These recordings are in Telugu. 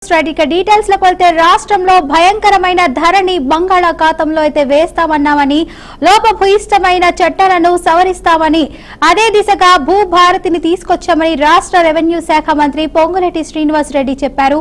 డీటెయిల్స్ లకు వెళ్తే రాష్ట్రంలో భయంకరమైన ధరణి బంగాళాఖాతంలో అయితే వేస్తామన్నామని లోపభూయిష్టమైన చట్టాలను సవరిస్తామని అదే దిశగా భూభారతిని తీసుకొచ్చామని రాష్ట్ర రెవెన్యూ శాఖ మంత్రి పొంగులేటి శ్రీనివాస్ రెడ్డి చెప్పారు.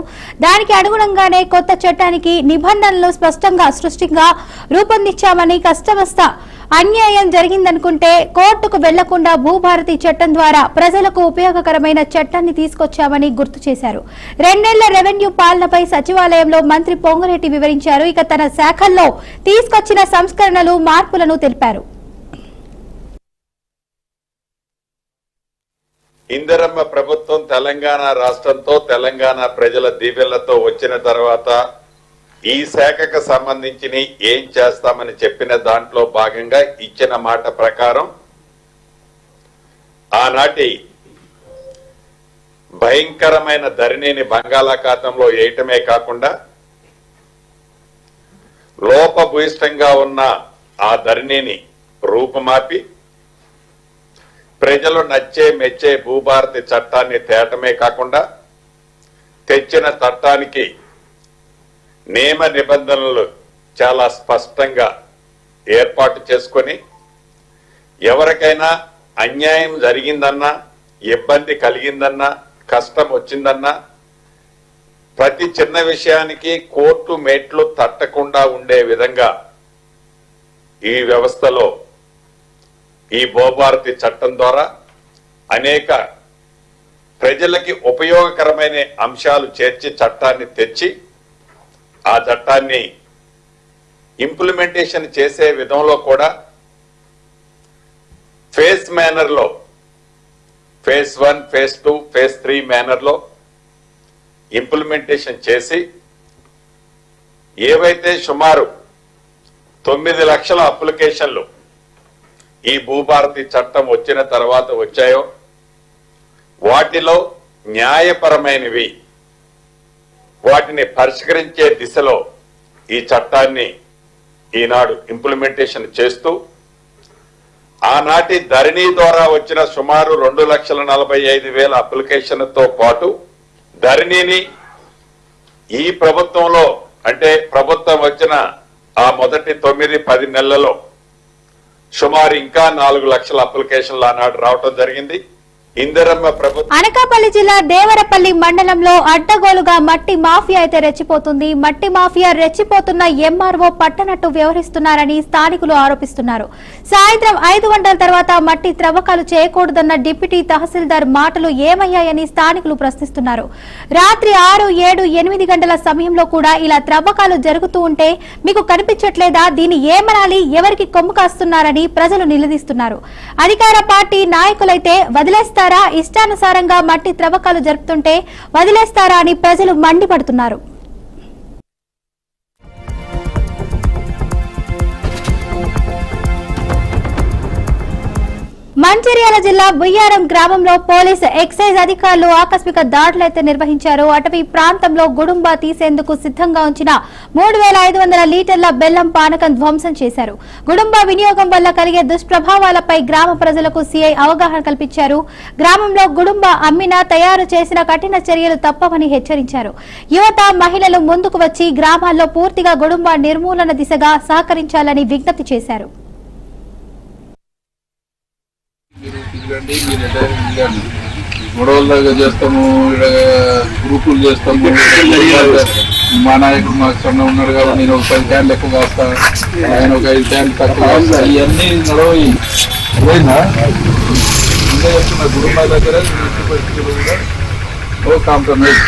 దానికి అనుగుణంగానే కొత్త చట్టానికి నిబంధనలు స్పష్టంగా రూపొందించామని కష్టమస్తా అన్యాయం జరిగిందనుకుంటే కోర్టుకు వెళ్లకుండా భూభారతి చట్టం ద్వారా ప్రజలకు ఉపయోగకరమైన చట్టాన్ని తీసుకొచ్చామని గుర్తు చేశారు. 2 నెలల రెవెన్యూ పాలనపై సచివాలయంలో మంత్రి పొంగులేటి వివరించారు. ఇక తన శాఖల్లో తీసుకొచ్చిన సంస్కరణలు మార్పులను తెలిపారు. ఇందిరమ్మ ప్రభుత్వం తెలంగాణ రాష్ట్రంతో తెలంగాణ ప్రజల దీవెనలతో వచ్చిన తర్వాత ఈ శాఖకు సంబంధించి ఏం చేస్తామని చెప్పిన దాంట్లో భాగంగా ఇచ్చిన మాట ప్రకారం ఆనాటి భయంకరమైన ధరణిని బంగాళాఖాతంలో వేయటమే కాకుండా లోపభూయిష్టంగా ఉన్న ఆ ధరణిని రూపుమాపి ప్రజలు నచ్చే మెచ్చే భూభారతి చట్టాన్ని తేటమే కాకుండా తెచ్చిన చట్టానికి నియమ నిబంధనలు చాలా స్పష్టంగా ఏర్పాటు చేసుకొని ఎవరికైనా అన్యాయం జరిగిందన్నా ఇబ్బంది కలిగిందన్నా కష్టం వచ్చిందన్నా ప్రతి చిన్న విషయానికి కోర్టు మెట్లు తట్టకుండా ఉండే విధంగా ఈ వ్యవస్థలో ఈ భూభారతి చట్టం ద్వారా అనేక ప్రజలకి ఉపయోగకరమైన అంశాలు చేర్చి చట్టాన్ని తెచ్చి ఆ చట్టాన్ని ఇంప్లిమెంటేషన్ చేసే విధంలో కూడా ఫేజ్ మేనర్ లో ఫేజ్ 1, ఫేజ్ 2, ఫేజ్ 3 మేనర్ లో ఇంప్లిమెంటేషన్ చేసి ఏవైతే సుమారు 9 లక్షల అప్లికేషన్లు ఈ భూభారతి చట్టం వచ్చిన తర్వాత వచ్చాయో వాటిలో న్యాయపరమైనవి వాటిని పరిష్కరించే దిశలో ఈ చట్టాన్ని ఈనాడు ఇంప్లిమెంటేషన్ చేస్తూ ఆనాటి ధరణి ద్వారా వచ్చిన సుమారు 2,45,000 అప్లికేషన్తో పాటు ధరణిని ఈ ప్రభుత్వంలో అంటే ప్రభుత్వం వచ్చిన ఆ మొదటి 9-10 నెలలలో సుమారు ఇంకా 4 లక్షల అప్లికేషన్లు ఆనాడు రావటం జరిగింది. అనకాపల్లి జిల్లా దేవరపల్లి మండలంలో అడ్డగోలుగా మట్టి మాఫియా అయితే రెచ్చిపోతుంది. మట్టి మాఫియా రెచ్చిపోతున్న ఎంఆర్ఓ పట్టనట్టు వ్యవహరిస్తున్నారని స్థానికులు ఆరోపిస్తున్నారు. సాయంత్రం 5 గంటల తర్వాత మట్టి త్రవ్వకాలు చేయకూడదన్న డిప్యూటీ తహసీల్దార్ మాటలు ఏమయ్యాయని స్థానికులు ప్రశ్నిస్తున్నారు. రాత్రి 6, 7, 8 గంటల సమయంలో కూడా ఇలా త్రవ్వకాలు జరుగుతూ ఉంటే మీకు కనిపించట్లేదా? దీన్ని ఏమనాలి? ఎవరికి కొమ్ము కాస్తున్నారని ప్రజలు నిలదీస్తున్నారు. అధికార పార్టీ నాయకులైతే వదిలేస్తారు, ఇష్టానుసారంగా మట్టి త్రవ్వకాలు జరుపుతుంటే వదిలేస్తారా అని ప్రజలు మండిపడుతున్నారు. మంచిర్యాల జిల్లా బుయ్యారం గ్రామంలో పోలీసు ఎక్సైజ్ అధికారులు ఆకస్మిక దాడులైతే నిర్వహించారు. అటవీ ప్రాంతంలో గుడుంబా తీసేందుకు సిద్ధంగా ఉంచిన 3,500 లీటర్ల బెల్లం పానకం ధ్వంసం చేశారు. గుడుంబా వినియోగం వల్ల కలిగే దుష్ప్రభావాలపై గ్రామ ప్రజలకు సీఐ అవగాహన కల్పించారు. గ్రామంలో గుడుంబా అమ్మినా తయారు చేసిన కఠిన చర్యలు తప్పవని హెచ్చరించారు. యువత, మహిళలు ముందుకు వచ్చి గ్రామాల్లో పూర్తిగా గుడుంబా నిర్మూలన దిశగా సహకరించాలని విజ్ఞప్తి చేశారు. గొడవల్లాగా చేస్తాము, గ్రూపులు చేస్తాము. మా నాయకుడు మాకు సన్న ఉన్నాడు కాబట్టి నేను ఒక 10 క్యాన్లు ఎక్కువ కాస్తా, ఆయన ఒక 5 క్యాన్లు తక్కువ కాస్తా, ఇవన్నీ నడవయి ఇంకా చెప్తున్నా. కుటుంబాల దగ్గర పరిస్థితులు కూడా ఓ కాంప్రమైజ్.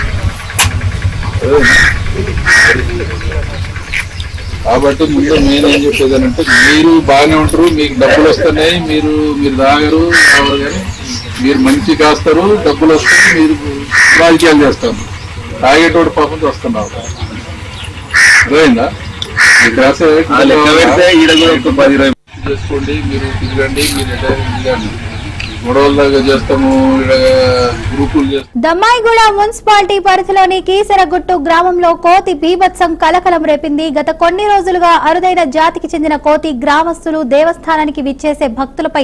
కాబట్టి ముందు నేను ఏం చెప్పేది అంటే, మీరు బాగానే ఉంటారు, మీకు డబ్బులు వస్తున్నాయి, మీరు తాగరు కానీ మీరు మంచి కాస్తారు, డబ్బులు వస్తాయి, మీరు రాజకీయాలు చేస్తారు. తాగేటోడు పాపం వస్తున్నావు అర్థమైందా? చేసుకోండి, మీరు తిరగండి, మీరు రిటైర్ గొడవల దాకా చేస్తాము, గ్రూపులు చేస్తాము. దమ్మాయిగూడ మున్సిపాలిటీ పరిధిలోని కీసరగుట్టు గ్రామంలో కోతి బీభత్సం కలకలం రేపింది. గత కొన్ని రోజులుగా అరుదైన జాతికి చెందిన కోతి గ్రామస్తులు దేవస్థానానికి విచ్చేసే భక్తులపై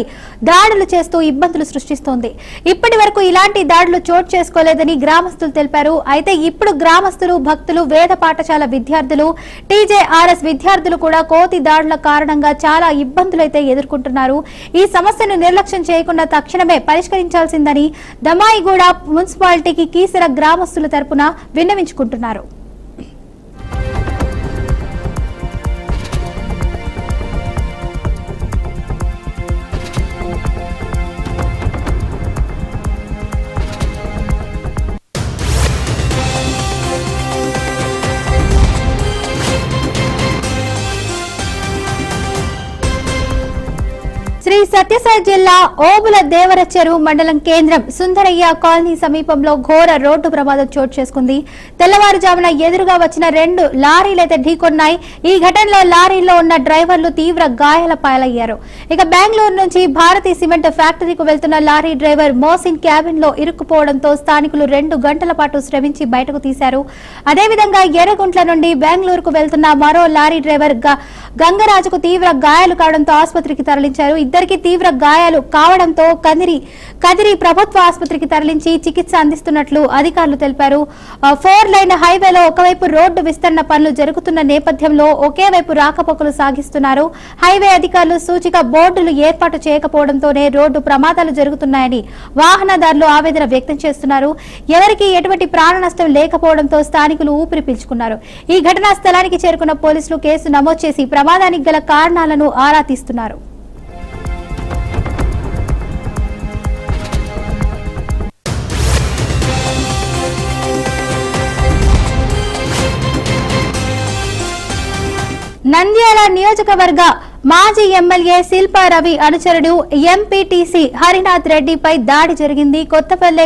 దాడులు చేస్తూ ఇబ్బందులు సృష్టిస్తోంది. ఇప్పటి వరకు ఇలాంటి దాడులు చోటు చేసుకోలేదని గ్రామస్తులు తెలిపారు. అయితే ఇప్పుడు గ్రామస్తులు, భక్తులు, వేద పాఠశాల విద్యార్థులు, టీజేఆర్ఎస్ విద్యార్థులు కూడా కోతి దాడుల కారణంగా చాలా ఇబ్బందులైతే ఎదుర్కొంటున్నారు. ఈ సమస్యను నిర్లక్ష్యం చేయకుండా తక్షణమే పరిష్కరించాల్సిందని దమ్మాయిగూడ మున్సిపాలిటీకి కీసర గ్రామస్తుల తరపున విన్నవించుకుంటున్నారు. శ్రీ సత్యసాయి జిల్లా ఓబుల దేవర చెరువు మండలం కేంద్రం సుందరయ్య కాలనీ సమీపంలో ఘోర రోడ్డు ప్రమాదం చోటు చేసుకుంది. తెల్లవారుజామున ఎదురుగా వచ్చిన 2 లారీలైతే ఢీకొన్నాయి. ఈ ఘటనలో లారీలో ఉన్న డ్రైవర్లు తీవ్ర గాయాల పాలయ్యారు. ఇక బెంగళూరు నుంచి భారతీ సిమెంట్ ఫ్యాక్టరీకి వెళ్తున్న లారీ డ్రైవర్ మోసిన్ క్యాబిన్ లో ఇరుక్కుపోవడంతో స్థానికులు 2 గంటల పాటు శ్రమించి బయటకు తీశారు. అదేవిధంగా ఎర్రగుంట్ల నుండి బెంగళూరుకు వెళ్తున్న మరో లారీ డ్రైవర్ గంగరాజుకు తీవ్ర గాయాలు కావడంతో ఆసుపత్రికి తరలించారు. ఇద్దరికి తీవ్ర గాయాలు కావడంతో కదిరి ప్రభుత్వ ఆసుపత్రికి తరలించి చికిత్స అందిస్తున్నట్లు అధికారులు తెలిపారు. 4 లైన్ హైవేలో ఒకవైపు రోడ్డు విస్తరణ పనులు జరుగుతున్న నేపథ్యంలో ఒకే వైపు రాకపోకలు సాగిస్తున్నారు. హైవే అధికారులు సూచిక బోర్డులు ఏర్పాటు చేయకపోవడంతోనే రోడ్డు ప్రమాదాలు జరుగుతున్నాయని వాహనదారులు ఆవేదన వ్యక్తం చేస్తున్నారు. ఎవరికీ ఎటువంటి ప్రాణ నష్టం లేకపోవడంతో స్థానికులు ఊపిరి పీల్చుకున్నారు. ఈ ఘటనా స్థలానికి చేరుకున్న పోలీసులు కేసు నమోదు చేసి ప్రమాదానికి గల కారణాలను ఆరా తీస్తున్నారు. నంద్యాల నియోజకవర్గ మాజీ ఎమ్మెల్యే శిల్పా రవి అనుచరుడు ఎంపీటీసీ హరినాథ్ రెడ్డిపై దాడి జరిగింది. కొత్తపల్లె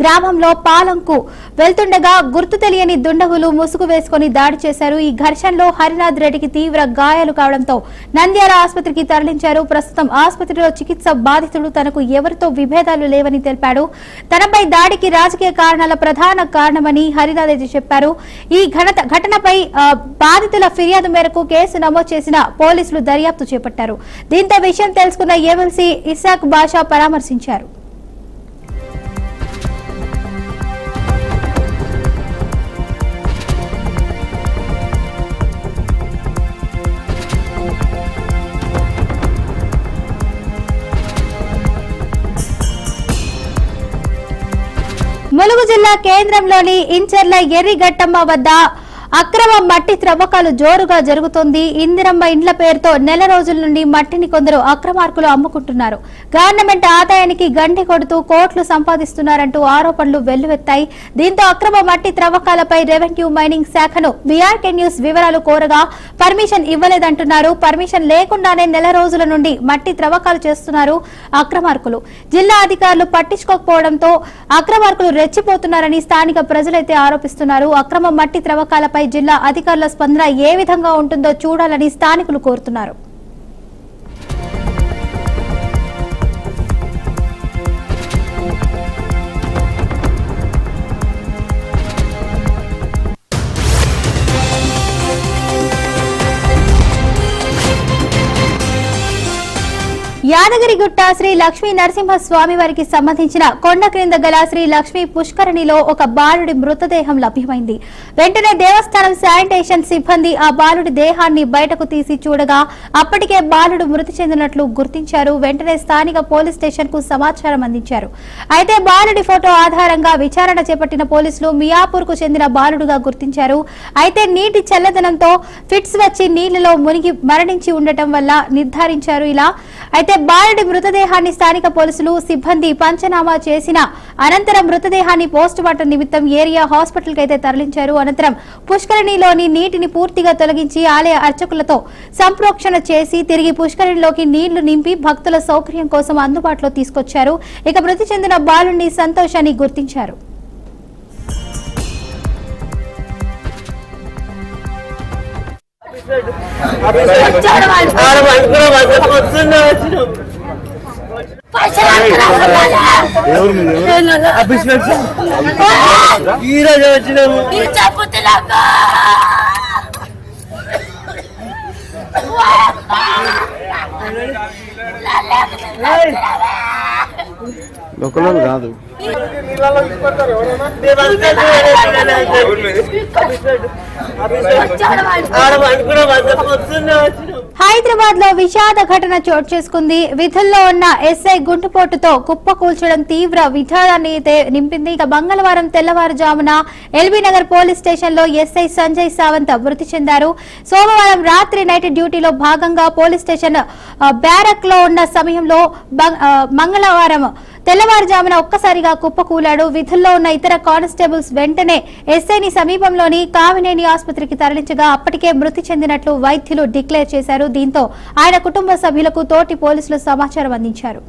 గ్రామంలో పాలంకు వెళ్తుండగా గుర్తు తెలియని దుండగులు ముసుగు వేసుకుని దాడి చేశారు. ఈ ఘర్షణలో హరినాథ్ రెడ్డికి తీవ్ర గాయాలు కావడంతో నంద్యాల ఆసుపత్రికి తరలించారు. ప్రస్తుతం ఆసుపత్రిలో చికిత్స. బాధితుడు తనకు ఎవరితో విభేదాలు లేవని తెలిపాడు. తనపై దాడికి రాజకీయ కారణాల ప్రధాన కారణమని హరినాథ్ రెడ్డి చెప్పారు. ఈ ఘటనపై బాధితుల ఫిర్యాదు మేరకు కేసు నమోదు చేసిన పోలీసులు దర్యాప్తు చేపట్టారు. దీంతో విషయం తెలుసుకున్న ఎమ్మెల్సీ ఇసాక్ బాషా పరామర్శించారు. ములుగు జిల్లా కేంద్రంలోని ఇంచర్ల ఎర్రిగట్టమ్మ వద్ద అక్రమ మట్టి త్రవ్వకాలు జోరుగా జరుగుతోంది. ఇందిరమ్మ ఇండ్ల పేరుతో నెల రోజుల నుండి మట్టిని కొందరు అక్రమార్కులు అమ్ముకుంటున్నారు. గవర్నమెంట్ ఆదాయానికి గండి కొడుతూ కోట్లు సంపాదిస్తున్నారంటూ ఆరోపణలు వెల్లువెత్తాయి. దీంతో అక్రమ మట్టి త్రవ్వకాలపై రెవెన్యూ మైనింగ్ శాఖను బీఆర్కే న్యూస్ వివరాలు కోరగా పర్మిషన్ ఇవ్వలేదంటున్నారు. పర్మిషన్ లేకుండానే నెల రోజుల నుండి మట్టి త్రవ్వకాలు చేస్తున్నారు అక్రమార్కులు. జిల్లా అధికారులు పట్టించుకోకపోవడంతో అక్రమార్కులు రెచ్చిపోతున్నారని స్థానిక ప్రజలైతే ఆరోపిస్తున్నారు. అక్రమ మట్టి త్రవ్వకాలపై జిల్లా అధికారుల స్పందన ఏ విధంగా ఉంటుందో చూడాలని స్థానికులు కోరుతున్నారు. యాదగిరిగుట్ట శ్రీ లక్ష్మీ నరసింహస్వామి వారికి సంబంధించిన కొండ క్రింద గల శ్రీ లక్ష్మీ పుష్కరిణిలో ఒక బాలుడి మృతదేహం లభ్యమైంది. వెంటనే దేవస్థానం శానిటేషన్ సిబ్బంది ఆ బాలుడి దేహాన్ని బయటకు తీసి చూడగా అప్పటికే బాలుడు మృతి చెందినట్లు గుర్తించారు. వెంటనే స్థానిక పోలీస్ స్టేషన్ కు సమాచారం అందించారు. అయితే బాలుడి ఫోటో ఆధారంగా విచారణ చేపట్టిన పోలీసులు మియాపూర్ కు చెందిన బాలుడుగా గుర్తించారు. అయితే నీటి చల్లదనంతో ఫిట్స్ వచ్చి నీళ్లలో మునిగి మరణించి ఉండటం వల్ల నిర్ధారించారు. ఇలా అయితే బాలుడి మృతదేహాన్ని స్థానిక పోలీసులు సిబ్బంది పంచనామా చేసిన అనంతరం మృతదేహాన్ని పోస్టుమార్టం నిమిత్తం ఏరియా హాస్పిటల్ కి అయితే తరలించారు. అనంతరం పుష్కరిణిలోని నీటిని పూర్తిగా తొలగించి ఆలయ అర్చకులతో సంప్రోక్షణ చేసి తిరిగి పుష్కరిణిలోకి నీళ్లు నింపి భక్తుల సౌకర్యం కోసం అందుబాటులో తీసుకొచ్చారు. ఇక మృతి చెందిన బాలుడిని సంతోష్ అని గుర్తించారు. ఆడ ఈ రోజు వచ్చినాము లోకల్ కాదు హైదరాబాద్ లో విషాద ఘటన చోటు చేసుకుంది. విధుల్లో ఉన్న ఎస్ఐ గుంటుపోటుతో కుప్పకూల్చడం తీవ్ర విషాదాన్ని అయితే నింపింది. ఇక మంగళవారం తెల్లవారుజామున ఎల్బీ నగర్ పోలీస్ స్టేషన్ లో ఎస్ఐ సంజయ్ సావంత్ మృతి చెందారు. సోమవారం రాత్రి నైట్ డ్యూటీలో భాగంగా పోలీస్ స్టేషన్ బ్యారక్ లో ఉన్న సమయంలో మంగళవారం తెల్లవారుజామున ఒక్కసారిగా కుప్పకూలాడు. విధుల్లో ఉన్న ఇతర కానిస్టేబుల్స్ వెంటనే ఎస్ఐని సమీపంలోని కామినేని ఆసుపత్రికి తరలించగా అప్పటికే మృతి చెందినట్లు వైద్యులు డిక్లేర్ చేశారు. దీంతో ఆయన కుటుంబ సభ్యులకు తోటి పోలీసులు సమాచారం అందించారు.